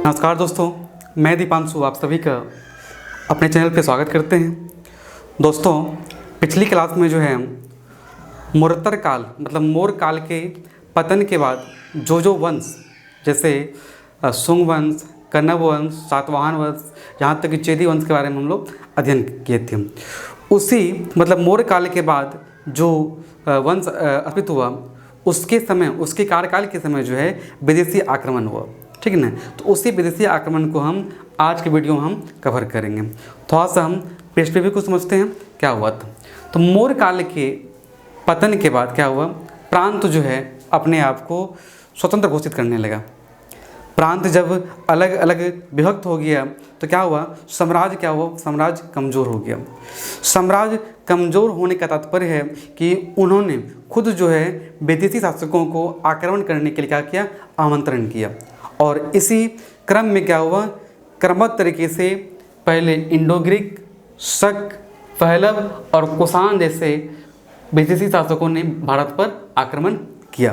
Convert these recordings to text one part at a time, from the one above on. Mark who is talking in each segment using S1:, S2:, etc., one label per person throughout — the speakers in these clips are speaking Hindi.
S1: नमस्कार दोस्तों, मैं दीपांशु आप सभी का अपने चैनल पे स्वागत करते हैं। दोस्तों, पिछली क्लास में जो है मोरोत्तर काल मतलब मोर काल के पतन के बाद जो वंश जैसे सुंग वंश, कण्व वंश, सातवाहन वंश, यहाँ तक कि चेदी वंश के बारे में हम लोग अध्ययन किए थे। उसी मतलब मौर्य काल के बाद जो वंश अस्तित्व हुआ उसके समय, उसके कार्यकाल के समय जो है विदेशी आक्रमण हुआ, ठीक है ना। तो उसी विदेशी आक्रमण को हम आज के वीडियो में हम कवर करेंगे। थोड़ा सा हम पृष्ठभूमि को समझते हैं क्या हुआ था। तो मौर्य काल के पतन के बाद क्या हुआ, प्रांत जो है अपने आप को स्वतंत्र घोषित करने लगा। प्रांत जब अलग अलग विभक्त हो गया तो क्या हुआ, साम्राज्य क्या हुआ, साम्राज्य कमज़ोर हो गया। साम्राज्य कमज़ोर होने का तात्पर्य है कि उन्होंने खुद जो है विदेशी शासकों को आक्रमण करने के लिए क्या किया, आमंत्रण किया। और इसी क्रम में क्या हुआ, क्रमबद्ध तरीके से पहले इंडो ग्रीक, शक, पहलव और कुषाण जैसे विदेशी शासकों ने भारत पर आक्रमण किया।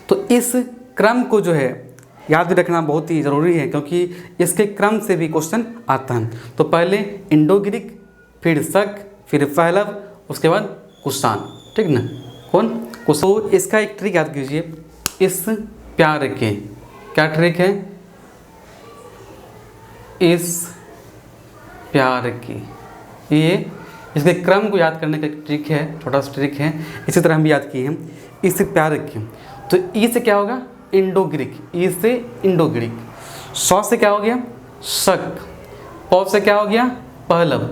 S1: तो इस क्रम को जो है याद रखना बहुत ही ज़रूरी है, क्योंकि इसके क्रम से भी क्वेश्चन आता है। तो पहले इंडो ग्रीक, फिर शक, फिर पहलव, उसके बाद कुषाण, ठीक ना। कौन कुषाण। तो इसका एक ट्रिक याद कीजिए, इस प्यार के, क्या ट्रिक है, इस प्यार की, ये इसके क्रम को याद करने का ट्रिक है, छोटा सा ट्रिक है। इसी तरह हम भी याद किए हैं, इस प्यार की। तो ई से क्या होगा, इंडो ग्रीक, ई से इंडो ग्रीक। सौ से क्या हो गया, शक, पौ से क्या हो गया, पहलव,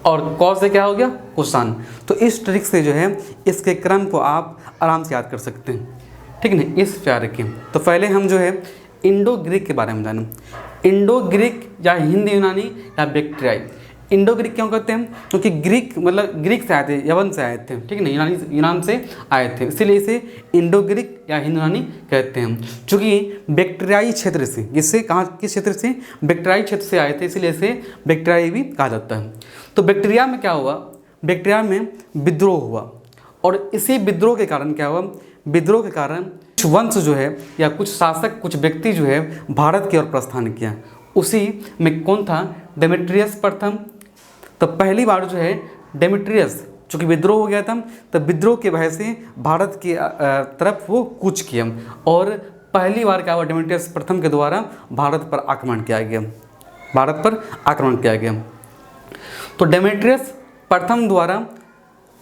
S1: और कौ से क्या हो गया, कुषाण। तो इस ट्रिक से जो है इसके क्रम को आप आराम से याद कर सकते हैं, ठीक है ना। इस प्यार के तो पहले हम जो है इंडो ग्रीक के बारे में जानें। इंडो ग्रीक या हिंदी यूनानी या बैक्ट्रियाई। इंडो ग्रीक क्यों कहते हैं, क्योंकि ग्रीक मतलब ग्रीक से आए थे, यवन से आए थे, ठीक है ना, यूनान से आए थे, इसीलिए इसे इंडो ग्रीक या हिंदी यूनानी कहते हैं। चूँकि बैक्ट्रियाई क्षेत्र से, जिससे कहाँ, किस क्षेत्र से, बैक्ट्रियाई क्षेत्र से आए थे, इसीलिए इसे बैक्ट्रियाई भी कहा जाता है। तो बैक्ट्रिया में क्या हुआ, बैक्ट्रिया में विद्रोह हुआ, और इसी विद्रोह के कारण क्या हुआ, विद्रोह के कारण कुछ वंश जो है या कुछ शासक, कुछ व्यक्ति जो है भारत की ओर प्रस्थान किया। उसी में कौन था, डेमेट्रियस प्रथम। तो पहली बार जो है डेमेट्रियस, चूँकि विद्रोह हो गया था, तो विद्रोह के वजह से भारत की तरफ वो कूच किया, और पहली बार क्या हुआ, डेमेट्रियस प्रथम के द्वारा भारत पर आक्रमण किया गया, भारत पर आक्रमण किया गया। तो डेमेट्रियस प्रथम द्वारा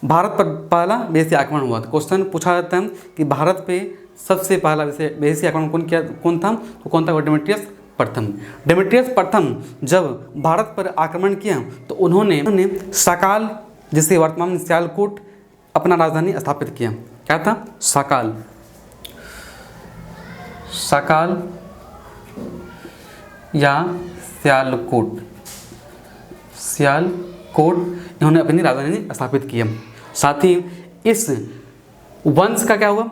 S1: भारत पर पहला विदेशी आक्रमण हुआ था। क्वेश्चन पूछा जाता है कि भारत पे सबसे पहला विदेशी आक्रमण कौन था, तो कौन था, डेमेट्रियस प्रथम। डेमेट्रियस प्रथम जब भारत पर आक्रमण किया तो उन्होंने साकाल, जिसे वर्तमान में सियालकोट, अपना राजधानी स्थापित किया। क्या था, साकाल, साकाल या सियालकोट, सियालकोट इन्होंने अपनी राजधानी स्थापित किया। साथ ही इस वंश का क्या हुआ,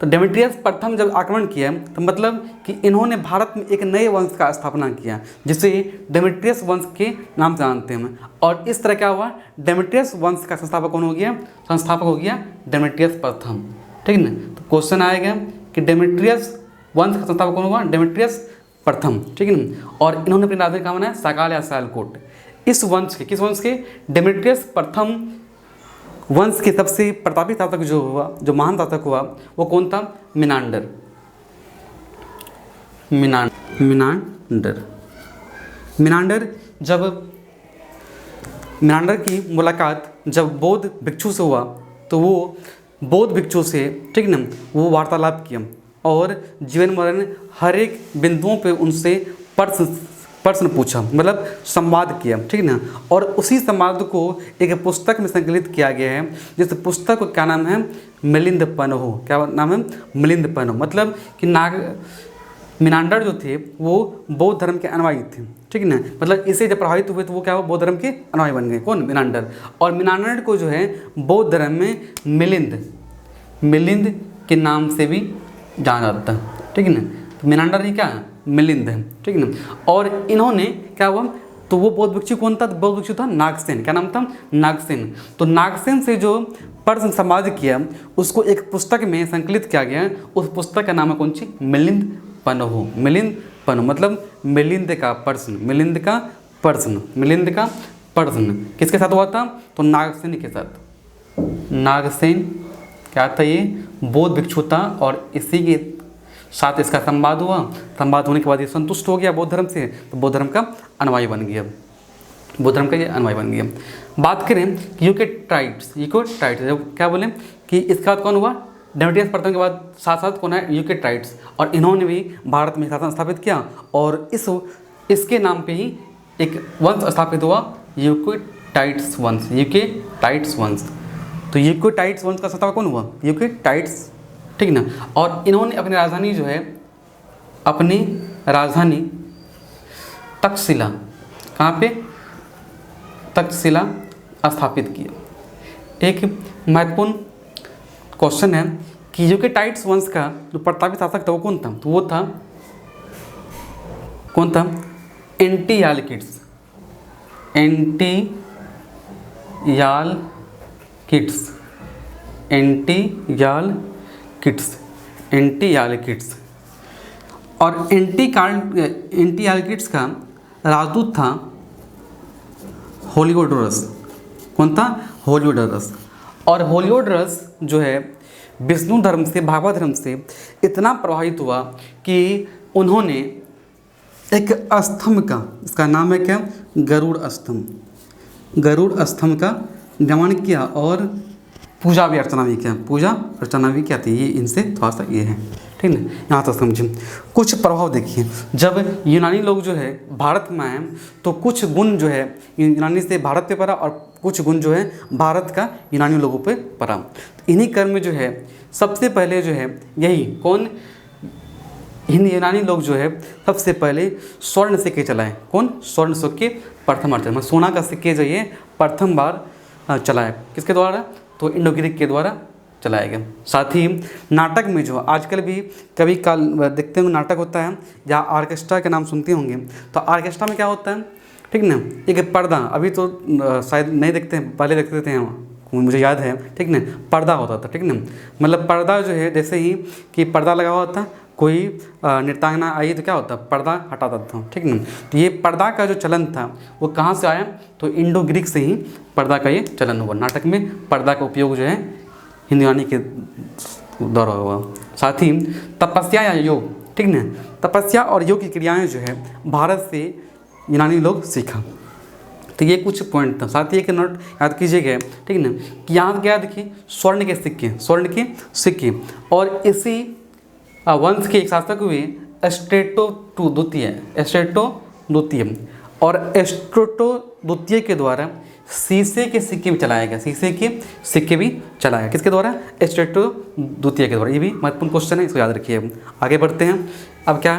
S1: तो डेमेट्रियस प्रथम जब आक्रमण किया तो मतलब कि इन्होंने भारत में एक नए वंश का स्थापना किया, जिसे डेमेट्रियस वंश के नाम से जानते हैं। और इस तरह क्या हुआ, डेमेट्रियस वंश का संस्थापक कौन हो गया, संस्थापक हो गया डेमेट्रियस प्रथम, ठीक है ना। तो क्वेश्चन आएगा कि डेमेट्रियस वंश का संस्थापक कौन हुआ, डेमेट्रियस प्रथम, ठीक है ना। और इन्होंने अपनी राजधानी कहाँ बनाया, साकाल या सियालकोट। इस वंश के, किस वंश के, डेमेट्रियस प्रथम वंश के सबसे प्रतापी शासक जो हुआ, जो महान शासक हुआ, वो कौन था, मिनांडर, मिनांडर। मिनांडर की मुलाकात जब बौद्ध भिक्षु से हुआ तो वो बौद्ध भिक्षु से, ठीक ना, वो वार्तालाप किया और जीवन मरण हर एक बिंदुओं पे उनसे प्रश्न पूछा, मतलब संवाद किया, ठीक ना। और उसी संवाद को एक पुस्तक में संकलित किया गया है, जिस पुस्तक का क्या नाम है, मिलिंदपनहो। क्या नाम है, मिलिंदपनहो। मतलब कि मिनांडर जो थे वो बौद्ध धर्म के अनुयायी थे, ठीक है ना। मतलब इसे जब प्रभावित हुए तो वो क्या हुआ, बौद्ध धर्म के अनुयायी बन गए। कौन, मिनांडर। और मिनांडर को जो है बौद्ध धर्म में मिलिंद के नाम से भी जाना जाता है, ठीक है ना। तो मिनांडर ही क्या है, मिलिंद है, ठीक है ना। और इन्होंने क्या हुआ, तो वो बौद्ध भिक्षु कौन था, बौद्ध भिक्षु था नागसेन। क्या नाम था, नागसेन। तो नागसेन से जो प्रश्न संवाद किया उसको एक पुस्तक में संकलित किया गया। उस पुस्तक का नाम है कौन सी, मिलिंद पनहो, मिलिंद पनु, मतलब मिलिंद का प्रश्न, मिलिंद का प्रश्न, मिलिंद का प्रश्न किसके साथ हुआ था? तो नागसेन के साथ। नागसेन क्या था? ये बौद्ध भिक्षु था और इसी के साथ इसका संवाद हुआ। संवाद होने के बाद ये संतुष्ट हो गया बौद्ध धर्म से, तो बौद्ध धर्म का अनुयायी बन गया, बौद्ध धर्म का ये अनुयायी बन गया। बात करें यूकेटाइट्स, जब क्या बोले कि इसका बाद कौन हुआ? डेमेट्रियस प्रथम के बाद साथ साथ कौन है? यूकेटाइट्स, और इन्होंने भी भारत में शासन स्थापित किया और इसके नाम पे ही एक वंश स्थापित हुआ, यूकेटाइट्स वंश, यूकेटाइट्स वंश। तो यूकेटाइट्स वंश का स्थापक कौन हुआ? यूकेटाइट्स, ठीक ना। और इन्होंने अपनी राजधानी जो है, अपनी राजधानी तक्षशिला, कहाँ पे? तक्षशिला स्थापित किया। एक महत्वपूर्ण क्वेश्चन है कि यूकेटाइट्स वंश का जो प्रतापी शासक था वो कौन था? तो वो था, कौन था? एंटियालकिड्स, एंटियालकिड्स, एंटियालकिड्स, एंटियालकिड्स। और एंटियालकिड्स का राजदूत था होलियोडोरस। कौन था? होलियोडोरस। और होलियोडोरस जो है विष्णु धर्म से, भागवत धर्म से इतना प्रभावित हुआ कि उन्होंने एक स्तंभ का, इसका नाम है क्या? गरुड़ स्तंभ, गरुड़ स्तंभ का निर्माण किया और पूजा भी अर्चना भी किया, पूजा अर्चना भी क्या थी? ये इनसे थोड़ा सा ये है, ठीक है, यहाँ तक समझें। कुछ प्रभाव देखिए, जब यूनानी लोग जो है भारत में आए तो कुछ गुण जो है यूनानी से भारत पे पड़ा और कुछ गुण जो है भारत का यूनानी लोगों पे पड़ा। तो इन्हीं क्रम में जो है सबसे पहले जो है यही कौन? यूनानी लोग जो है सबसे पहले स्वर्ण सिक्के चलाए। कौन? स्वर्ण सिक्के प्रथम बार चलाए, सोना का सिक्के जो ये प्रथम बार चलाए। किसके द्वारा? तो इंडो ग्रीक के द्वारा चलाया गया। साथ ही नाटक में जो आजकल भी कभी काल देखते होंगे नाटक होता है या ऑर्केस्ट्रा के नाम सुनते होंगे, तो ऑर्केस्ट्रा में क्या होता है, ठीक ना, एक पर्दा, अभी तो शायद नहीं देखते हैं, पहले देखते थे हम, मुझे याद है, ठीक ना, पर्दा होता था, ठीक ना, मतलब पर्दा जो है जैसे ही कि पर्दा लगा हुआ था, कोई नृत्यांगना आई तो क्या होता, पर्दा हटाता था, ठीक ना। तो ये पर्दा का जो चलन था वो कहाँ से आया? तो इंडो ग्रीक से ही पर्दा का ये चलन हुआ। नाटक में पर्दा का उपयोग जो है हिंदू यूनानी के द्वारा हुआ। साथ ही तपस्या या योग, ठीक ना, तपस्या और योग की क्रियाएं जो है भारत से यूनानी लोग सीखा। तो ये कुछ पॉइंट था। साथ ही एक नोट याद कीजिएगा, ठीक ना, कि यहाँ क्या देखिए स्वर्ण के सिक्के, स्वर्ण के सिक्के, और इसी वंश के एक शासक हुए एस्ट्रेटो द्वितीय, एस्ट्रेटो द्वितीय, और एस्ट्रेटो द्वितीय के द्वारा शीशे के सिक्के भी चलाया गया, शीशे के सिक्के भी चलाया गया। किसके द्वारा? एस्ट्रेटो द्वितीय के द्वारा। ये भी महत्वपूर्ण क्वेश्चन है, इसको याद रखिए। आगे बढ़ते हैं। अब क्या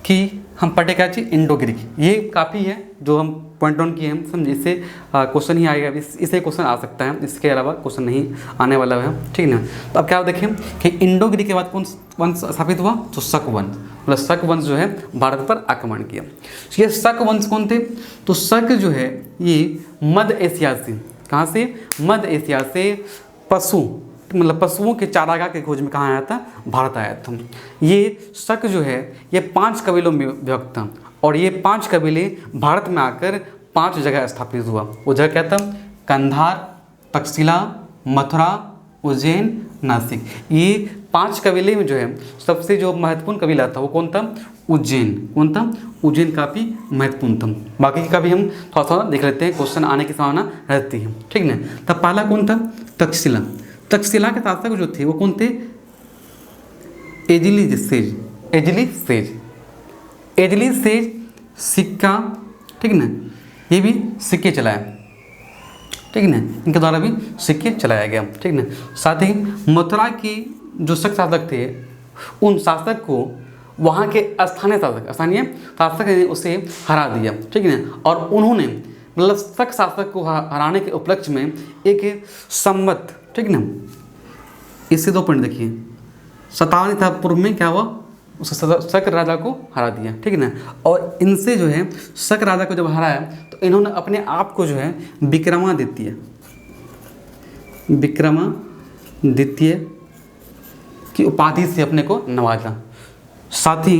S1: कि हम पढ़े क्या चीज़? Indo Greek. ये काफ़ी है जो हम पॉइंट डाउन किए हैं, समझिए। इससे क्वेश्चन ही आएगा, इससे क्वेश्चन आ सकता है, इसके अलावा क्वेश्चन नहीं आने वाला है, ठीक है ना। तो अब क्या देखें कि इंडो ग्रीक के बाद कौन वंश स्थापित हुआ? तो शक वंश, मतलब शक वंश जो है भारत पर आक्रमण किया। ये शक वंश कौन थे? तो शक जो है ये मध्य एशिया से, कहाँ से? मध्य एशिया से पशु, मतलब पशुओं के चारागाह के खोज में कहाँ आया था? भारत आया था। ये शक जो है ये 5 कबीलों में विभक्त था, और ये 5 कबीले भारत में आकर 5 जगह स्थापित हुआ। वो जगह क्या था? कंधार, तक्षशिला, मथुरा, उज्जैन, नासिक। ये 5 कबीले में जो है सबसे जो महत्वपूर्ण कबीला था वो कौन था? उज्जैन। कौन था? उज्जैन काफ़ी महत्वपूर्ण था। बाकी का भी हम थोड़ा सा देख लेते हैं, क्वेश्चन आने की संभावना रहती है, ठीक ना। तब पहला कौन था? तक्षशिला। तक्षशिला के शासक जो थे वो कौन थे? एजिलीसेज, एजिलीसेज, एजिलीसेज सिक्का, ठीक ना, ये भी सिक्के चलाया, ठीक ना, इनके द्वारा भी सिक्के चलाया गया, ठीक ना। साथ ही मथुरा की जो शासक थे उन शासक को वहाँ के स्थानीय शासक ने उसे हरा दिया, ठीक है। और उन्होंने मतलब शक शासक को हराने के उपलक्ष्य में एक संवत, ठीक ना, इससे 2 पॉइंट देखिए। 57 ईसा पूर्व में क्या हुआ? उस शक राजा को हरा दिया, ठीक है ना। और इनसे जो है शक राजा को जब हराया तो इन्होंने अपने आप को जो है विक्रमादित्य, विक्रमादित्य की उपाधि से अपने को नवाजा। साथ ही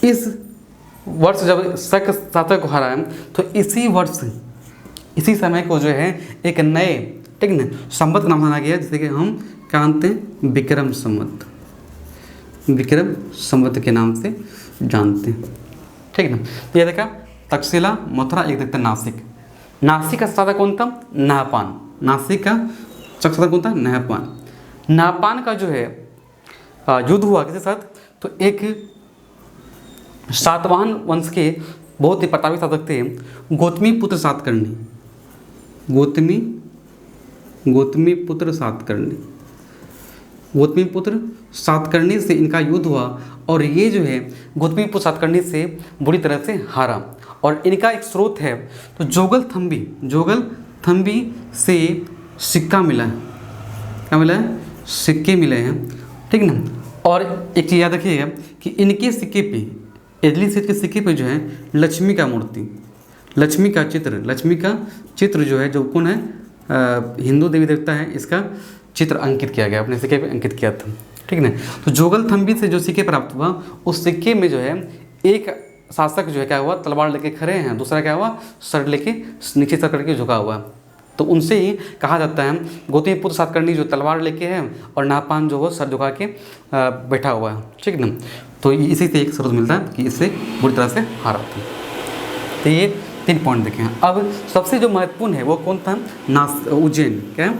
S1: इस वर्ष जब शक शासक को हराया तो इसी वर्ष, इसी समय को जो है एक नए, ठीक ना, संवत नाम माना गया, जिसे कि हम क्या जानते हैं, विक्रम संवत, विक्रम संवत के नाम से जानते हैं, ठीक ना। तो ये देखा तक्षशिला, मथुरा, एक देखते हैं नासिक। नासिक का शासक कौन था, नहपान। नासिक का शासक कौन था, नहपान। नहपान का जो है युद्ध हुआ किसके साथ, तो एक सातवाहन वंश के बहुत ही प्रतापी शासक थे गौतमी पुत्र सातकर्णी, गौतमी पुत्र सातकर्णी, गौतमी पुत्र सातकर्णी से इनका युद्ध हुआ और ये जो है गौतमी पुत्र सातकर्णी से बुरी तरह से हारा। और इनका एक स्रोत है तो जोगल थम्बी से सिक्का मिला है, क्या मिला है, सिक्के मिले हैं, ठीक ना। और एक चीज़ याद रखिएगा कि इनके सिक्के पे, इडली सीट के सिक्के पे जो है लक्ष्मी का मूर्ति, लक्ष्मी का चित्र जो है, जो कौन है, हिंदू देवी देवता है, इसका चित्र अंकित किया गया, अपने सिक्के पे अंकित किया था, ठीक ना। तो जोगल थम्बी से जो सिक्के प्राप्त हुआ, उस सिक्के में जो है एक शासक जो है क्या हुआ, तलवार लेके खड़े हैं, दूसरा क्या हुआ, सर लेके नीचे सर करके झुका हुआ। तो उनसे ही कहा जाता है गौतमी पुत्र सातकर्णी जो तलवार लेके है और नहपान जो वो सर झुका के बैठा हुआ है, ठीक ना। तो इसी से एक स्रोत मिलता है कि इससे बुरी तरह से हारा था। तो ये 3 पॉइंट देखे हैं। अब सबसे जो महत्वपूर्ण है वो कौन था, उज्जैन, क्या है,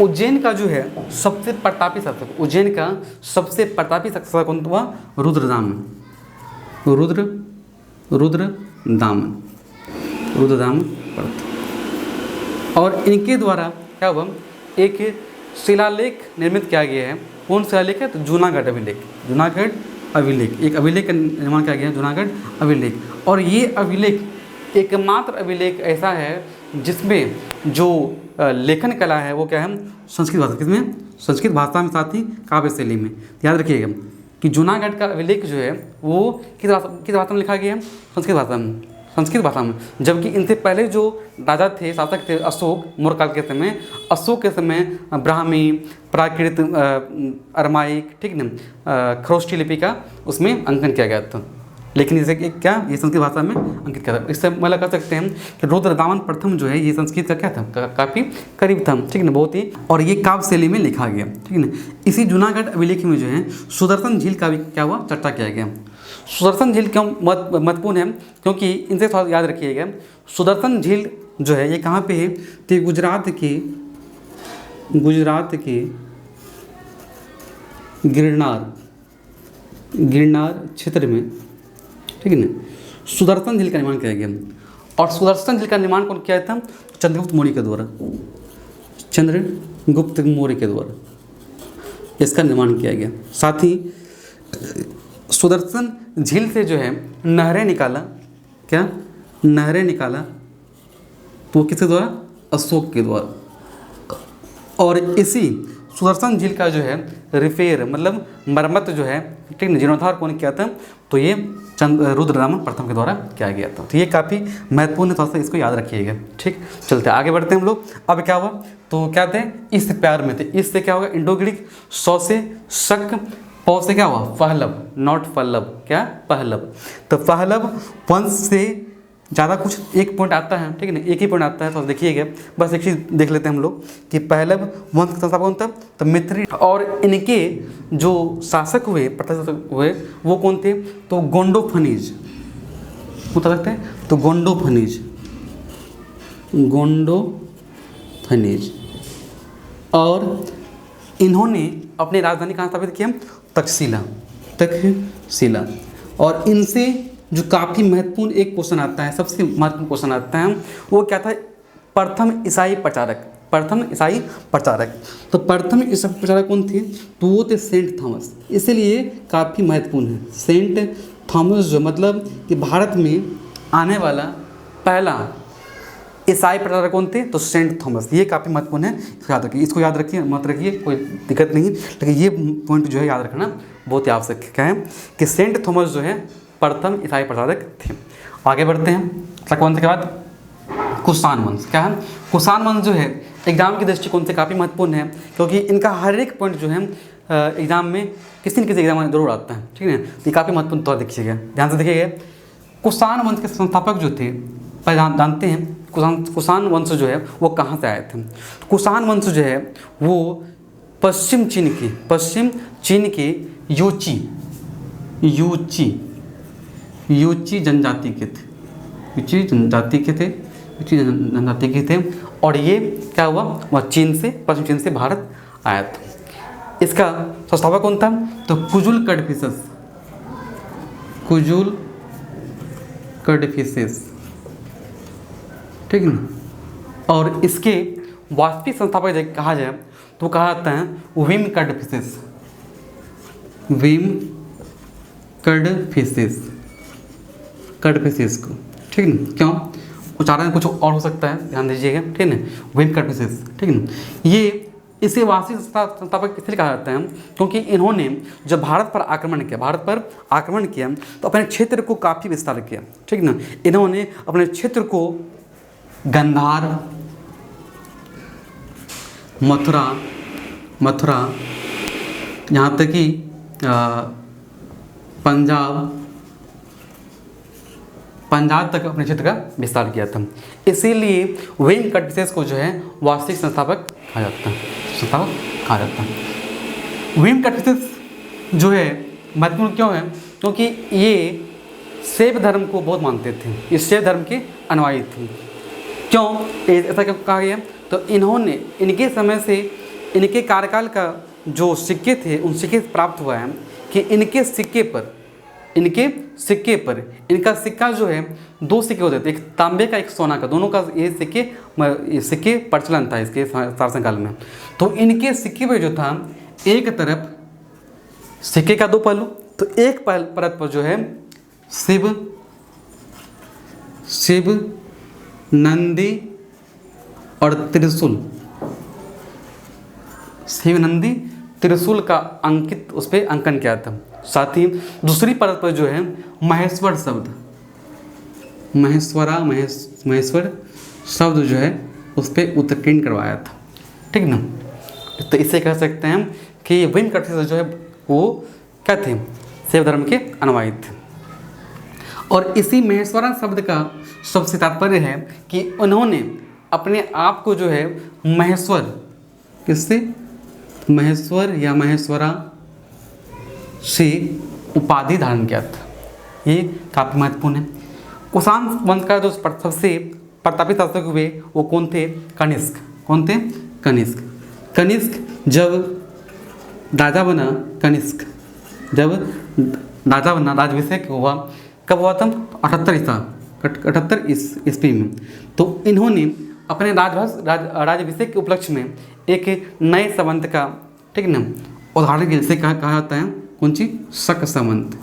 S1: उज्जैन का जो है सबसे प्रतापी शासक, उज्जैन का सबसे प्रतापी शासक कौन हुआ, रुद्रदामन प्रथ। और इनके द्वारा क्या हुआ, एक शिलालेख निर्मित किया गया है। कौन शिलालेख है, तो जूनागढ़ अभिलेख, एक अभिलेख का निर्माण किया गया है, जूनागढ़ अभिलेख। और ये अभिलेख एकमात्र अभिलेख ऐसा है जिसमें जो लेखन कला है वो क्या है, संस्कृत भाषा, किसमें, संस्कृत भाषा में, साथ ही काव्य शैली में। याद रखिएगा कि जूनागढ़ का अभिलेख जो है वो किस भाषा में लिखा गया है, संस्कृत भाषा में। जबकि इनसे पहले जो राजा थे, शासक थे, अशोक, मौर्य काल के समय, अशोक के समय ब्राह्मी, प्राकृत, अरमाइक, ठीक ना, खरोष्ठी लिपि का उसमें अंकन किया गया था। लेकिन इसे क्या, ये संस्कृत भाषा में अंकित किया था। इससे मतलब कह सकते हैं कि रुद्रदामन प्रथम जो है ये संस्कृत का क्या था, काफ़ी करीब था, ठीक ना, बहुत ही। और ये काव्य शैली में लिखा गया, ठीक ना। इसी जूनागढ़ अभिलेख में जो है सुदर्शन झील का भी क्या हुआ, चर्चा किया गया। सुदर्शन झील क्यों महत्वपूर्ण है, क्योंकि इनसे थोड़ा याद रखिएगा, सुदर्शन झील जो है ये कहाँ पे है, तो गुजरात के गिरनार क्षेत्र में, ठीक है ना, सुदर्शन झील का निर्माण किया गया। और सुदर्शन झील का निर्माण कौन किया था, चंद्रगुप्त मौर्य के द्वारा इसका निर्माण किया गया। साथ ही सुदर्शन झील से जो है नहरें निकाला, क्या, नहरें निकाला, तो किसके द्वारा, अशोक के द्वारा। और इसी सुदर्शन झील का जो है रिपेयर, मतलब मरम्मत जो है, ठीक है, जीर्णोद्धार कौन किया था, तो ये रुद्रदामन प्रथम के द्वारा किया गया था। तो ये काफ़ी महत्वपूर्ण है, थोड़ा सा इसको याद रखिएगा, ठीक। चलते आगे बढ़ते हैं हम लोग। अब क्या हुआ, तो क्या थे, इस प्यार में थे, इससे क्या होगा, इंडो ग्रीक, सौ से शक, पौ से क्या हुआ, पहलव, नॉट पल्लव, क्या, पहलव। तो पहलव वंश से ज़्यादा कुछ एक पॉइंट आता है, ठीक है ना, एक ही पॉइंट आता है, तो देखिएगा, बस एक चीज़ देख लेते हैं हम लोग कि पहलव वंश का संस्थापक कौन था, तो मित्री। और इनके जो शासक हुए, प्रशासक हुए, वो कौन थे, तो गोंडोफनीज, बता सकते हैं, तो गोंडोफनीज। और इन्होंने अपनी राजधानी कहाँ स्थापित किया, तक्षशिला। और इनसे जो काफ़ी महत्वपूर्ण एक क्वेश्चन आता है, सबसे महत्वपूर्ण क्वेश्चन आता है, वो क्या था, प्रथम ईसाई प्रचारक। तो प्रथम ईसाई प्रचारक कौन थे, तो वो थे सेंट थॉमस। इसलिए काफ़ी महत्वपूर्ण है सेंट थॉमस, जो मतलब कि भारत में आने वाला पहला ईसाई प्रचारक कौन थे, तो सेंट थॉमस। ये काफ़ी महत्वपूर्ण है, इसको याद रखिए, मत रखिए, कोई दिक्कत नहीं, लेकिन ये पॉइंट जो है याद रखना बहुत ही आवश्यक है। क्या है कि सेंट थॉमस जो है प्रथम ईसाई प्रचारक थे। आगे बढ़ते हैं। तकवंश के बाद कुषाण वंश। क्या है, कुषाण वंश जो है एग्जाम के दृष्टिकोण से काफ़ी महत्वपूर्ण है, क्योंकि इनका हर एक पॉइंट जो है एग्जाम में किसी न किसी एग्जाम में जरूर आता है, ठीक है। तो ये काफ़ी महत्वपूर्ण तौर देखिएगा, ध्यान से देखिएगा। कुषाण वंश के संस्थापक जो थे, जानते हैं कुषाण वंश जो है वो कहाँ से आए थे। कुषाण वंश जो है वो पश्चिम चीन के यूची जनजाति के थे, और ये क्या हुआ, वह पश्चिम चीन से भारत आया था। इसका संस्थापक कौन था, तो कुजुल कडफिसेस, ठीक है ना। और इसके वास्तविक संस्थापक कहा जाए तो कहा जाता है विम कडफिसेस को, ठीक है ना। क्यों, उच्चारण कुछ और हो सकता है, ध्यान दीजिएगा, ठीक है ना। विम कडफिसेस, ठीक है ना। ये इसे वास्तविक संस्थापक इसलिए कहा जाता है क्योंकि इन्होंने जब भारत पर आक्रमण किया तो अपने क्षेत्र को काफ़ी विस्तार किया, ठीक ना। इन्होंने अपने क्षेत्र को गंधार, मथुरा यहाँ तक कि पंजाब तक अपने क्षेत्र का विस्तार किया था। इसीलिए विम कडफिसेस को जो है वास्तविक संस्थापक कहा जाता है। विम कडफिसेस जो है महत्वपूर्ण क्यों है, क्योंकि ये शैव धर्म को बहुत मानते थे, ये शैव धर्म के अनुयायी थे। क्यों ऐसा क्यों कहा गया, तो इन्होंने इनके समय से इनके कार्यकाल का जो सिक्के थे उन सिक्के प्राप्त हुआ है कि इनके सिक्के पर इनका सिक्का जो है 2 सिक्के होते थे, एक तांबे का एक सोना का, दोनों का ये सिक्के प्रचलन था इसके शासन काल में। तो इनके सिक्के पे जो था एक तरफ सिक्के का 2 पहलू, तो एक परत पर जो है शिव नंदी और त्रिशूल, शिव नंदी त्रिशूल का अंकित उस पर अंकन किया था। साथ ही दूसरी परत पर जो है महेश्वर शब्द जो है उस पर उत्कीर्ण करवाया था, ठीक ना। तो इससे कह सकते हैं कि विम कडफिसेस जो है वो क्या थे, शैव धर्म के अनुयायी थे। और इसी महेश्वरा शब्द का सबसे तात्पर्य है कि उन्होंने अपने आप को जो है महेश्वर, किससे, महेश्वर या महेश्वरा से उपाधि धारण किया था। ये काफ़ी महत्वपूर्ण है। कुषाण वंश का जो सबसे प्रतापित शासक हुए वो कौन थे, कनिष्क। कौन थे, कनिष्क जब राजा बना, राजाभिषेक हुआ, कब हुआ था, 78 ईस्वी में। तो इन्होंने अपने राजाभिषेक के उपलक्ष्य में एक नए संबंध का, ठीक ना, उदाहरण के जैसे कहा जाता है कौन सी, शक संबंध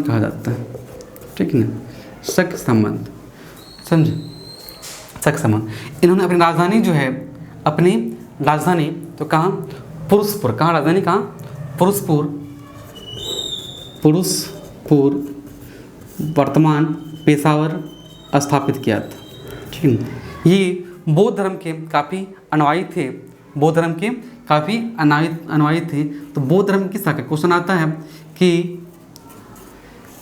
S1: कहा जाता है, ठीक है ना, शक संबंध, समझे, शक संबंध। इन्होंने अपनी राजधानी जो है, तो कहाँ, पुरुषपुर, कहाँ राजधानी, कहाँ, पुरुषपुर वर्तमान पेशावर स्थापित किया था, ठीक है। ये बौद्ध धर्म के काफ़ी अनुयायी थे। तो बौद्ध धर्म की शाखा, क्वेश्चन आता है कि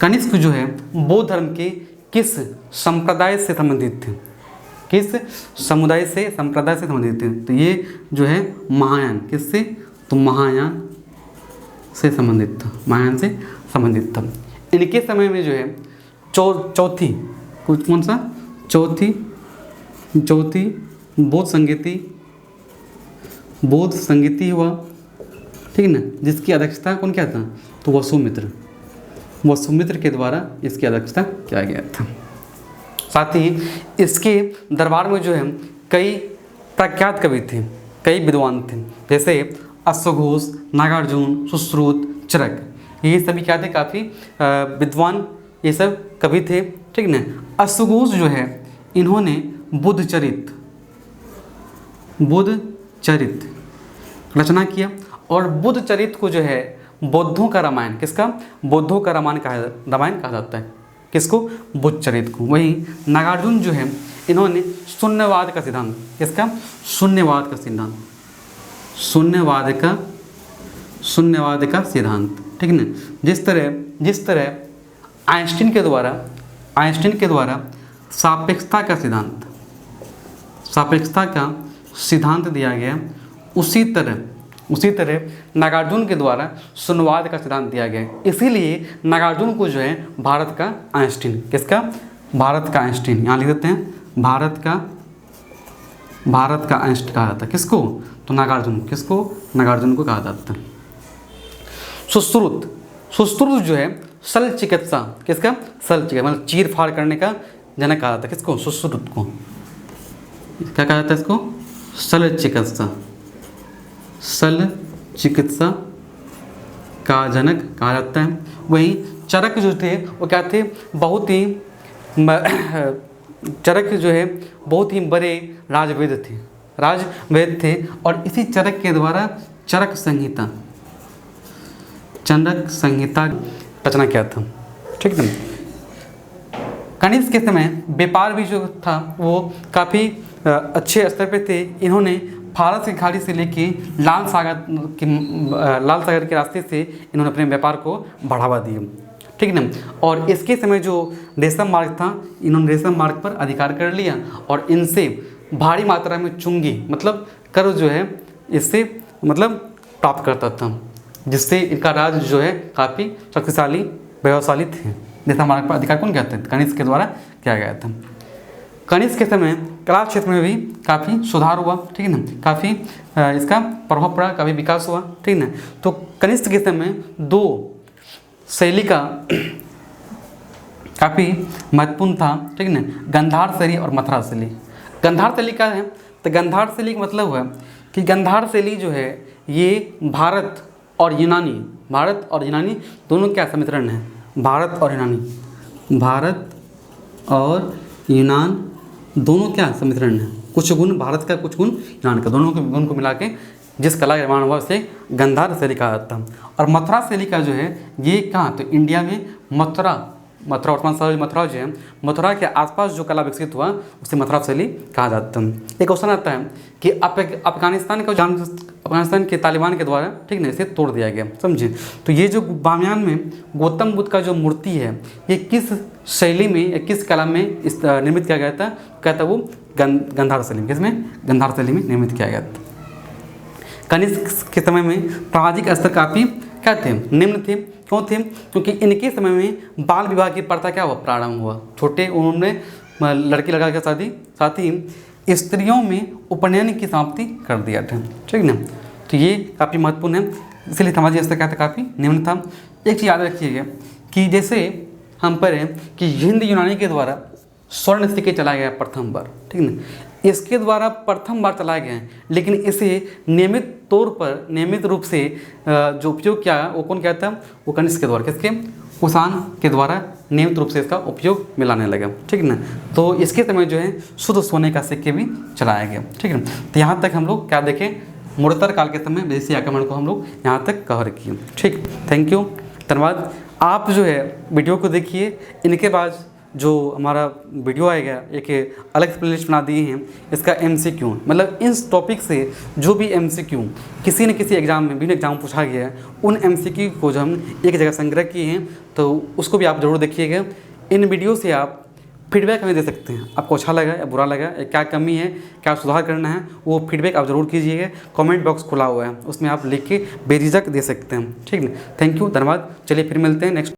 S1: कनिष्क जो है बौद्ध धर्म के किस संप्रदाय से संबंधित थे, संप्रदाय से संबंधित थे। तो ये जो है महायान, किससे, तो महायान से संबंधित था। इनके समय में जो है चौथी बौद्ध संगीति हुआ, ठीक है ना, जिसकी अध्यक्षता कौन किया था, तो वसुमित्र के द्वारा इसकी अध्यक्षता किया गया था। साथ ही इसके दरबार में जो है कई प्रख्यात कवि थे, कई विद्वान थे, जैसे अश्वघोष, नागार्जुन, सुश्रुत, चरक, ये सभी क्या थे, काफ़ी विद्वान ये सब कवि थे, ठीक ना। अश्वघोष जो है इन्होंने बुद्ध चरित रचना किया, और बुद्ध चरित को जो है बौद्धों का रामायण, किसका, बौद्धों का रामायण कहा जाता है, किसको, बुद्ध चरित को। वहीं नागार्जुन जो है इन्होंने शून्यवाद का सिद्धांत, किसका? शून्यवाद का सिद्धांत, शून्यवाद का सिद्धांत, ठीक है ना। जिस तरह आइंस्टीन के द्वारा सापेक्षता का सिद्धांत दिया गया, उसी तरह नागार्जुन के द्वारा शून्यवाद का सिद्धांत दिया गया। इसीलिए नागार्जुन को जो है भारत का आइंस्टीन, किसका? भारत का आइंस्टीन, यहाँ लिख देते हैं, भारत का आइंस्टीन कहा जाता है। किसको? तो नागार्जुन। किसको? नागार्जुन को कहा जाता है। सुश्रुत जो है शल्य चिकित्सा, किसका? शल्य चिकित्सा मतलब चीर फाड़ करने का जनक कहा जाता है। किसको? सुश्रुत को। क्या कहा जाता है इसको? शल्य चिकित्सा का जनक कहा जाता है। वहीं चरक जो थे वो क्या थे? चरक जो है बहुत ही बड़े राजवेद थे और इसी चरक के द्वारा चरक संहिता रचना किया था, ठीक है। कनिष्क के समय व्यापार भी जो था वो काफ़ी अच्छे स्तर पे थे। इन्होंने फारस की खाड़ी से लेके लाल सागर के रास्ते से इन्होंने अपने व्यापार को बढ़ावा दिया, ठीक है ना। और इसके समय जो रेशम मार्ग था, इन्होंने रेशम मार्ग पर अधिकार कर लिया और इनसे भारी मात्रा में चुंगी मतलब कर जो है इससे मतलब प्राप्त करता था, जिससे इनका राज्य जो है काफ़ी शक्तिशाली वैभवशाली थे। रेशम मार्ग पर अधिकार कौन कहते हैं? कनिष्क के द्वारा किया गया था। कनिष्क के समय कला क्षेत्र में भी काफ़ी सुधार हुआ, ठीक है ना, काफ़ी इसका प्रभाव पड़ा, काफ़ी विकास हुआ, ठीक है ना। तो कनिष्क के समय दो शैली का काफ़ी महत्वपूर्ण था, ठीक है ना, गंधार शैली और मथुरा शैली। गंधार शैली क्या है? तो गंधार शैली का मतलब हुआ कि गंधार शैली जो है ये भारत और यूनानी दोनों क्या सम्मिश्रण है? भारत और यूनान दोनों क्या सम्मिश्रण है? कुछ गुण भारत का, कुछ गुण यूनान का, दोनों के गुण को मिला के जिस कला का निर्माण हुआ उसे गंधार शैली कहा जाता है। और मथुरा शैली का जो है ये कहाँ? तो इंडिया में मथुरा वर्तमान शहर मथुरा जो है, मथुरा के आसपास जो कला विकसित हुआ उसे मथुरा शैली कहा जाता है। एक क्वेश्चन आता है कि अफगानिस्तान के तालिबान के द्वारा, ठीक है, इसे तोड़ दिया गया, समझे। तो ये जो बामियान में गौतम बुद्ध का जो मूर्ति है ये किस शैली में या किस कला में निर्मित किया गया था? कहता वो गंधार शैली में। किसमें? गंधार शैली में निर्मित किया गया था। कनिष्क के समय में सामाजिक स्तर काफ़ी क्या थे? निम्न थे। क्यों थे? क्योंकि इनके समय में बाल विवाह की प्रथा क्या हुआ? प्रारंभ हुआ। छोटे उन्होंने लड़की लड़का के साथ ही स्त्रियों में उपनयन की समाप्ति कर दिया था, ठीक ना। तो ये काफ़ी महत्वपूर्ण है, इसलिए सामाजिक स्तर क्या था? काफ़ी निम्न था। एक चीज़ याद रखिएगा कि जैसे हम पढ़ें कि हिंद यूनानी के द्वारा स्वर्ण सिक्के चलाया गया प्रथम बार, ठीक है ना, इसके द्वारा प्रथम बार चलाया गया है, लेकिन इसे नियमित रूप से जो उपयोग किया वो कौन किया था? वो कनिष्क के द्वारा। किसके? कुषाण के द्वारा नियमित रूप से इसका उपयोग मिलाने लगा, ठीक है ना। तो इसके समय जो है शुद्ध सोने का सिक्के भी चलाया गया, ठीक है ना। तो यहाँ तक हम लोग क्या देखें? मूर्धर काल के समय विदेशी आक्रमण को हम लोग यहाँ तक कवर किए, ठीक। थैंक यू, धन्यवाद। आप जो है वीडियो को देखिए, इनके बाद जो हमारा वीडियो आएगा एक अलग प्लेलिस्ट बना दिए हैं, इसका MCQ मतलब इन टॉपिक से जो भी MCQ किसी न किसी एग्ज़ाम में विभिन्न एग्जाम पूछा गया है, उन MCQ को जो हम एक जगह संग्रह किए हैं, तो उसको भी आप ज़रूर देखिएगा। इन वीडियो से आप फीडबैक हमें दे सकते हैं, आपको अच्छा लगा या बुरा लगा, या क्या कमी है, क्या सुधार करना है, वो फीडबैक आप ज़रूर कीजिएगा। कमेंट बॉक्स खुला हुआ है, उसमें आप लिख के बेझिझक दे सकते हैं, ठीक है। थैंक यू, धन्यवाद। चलिए फिर मिलते हैं नेक्स्ट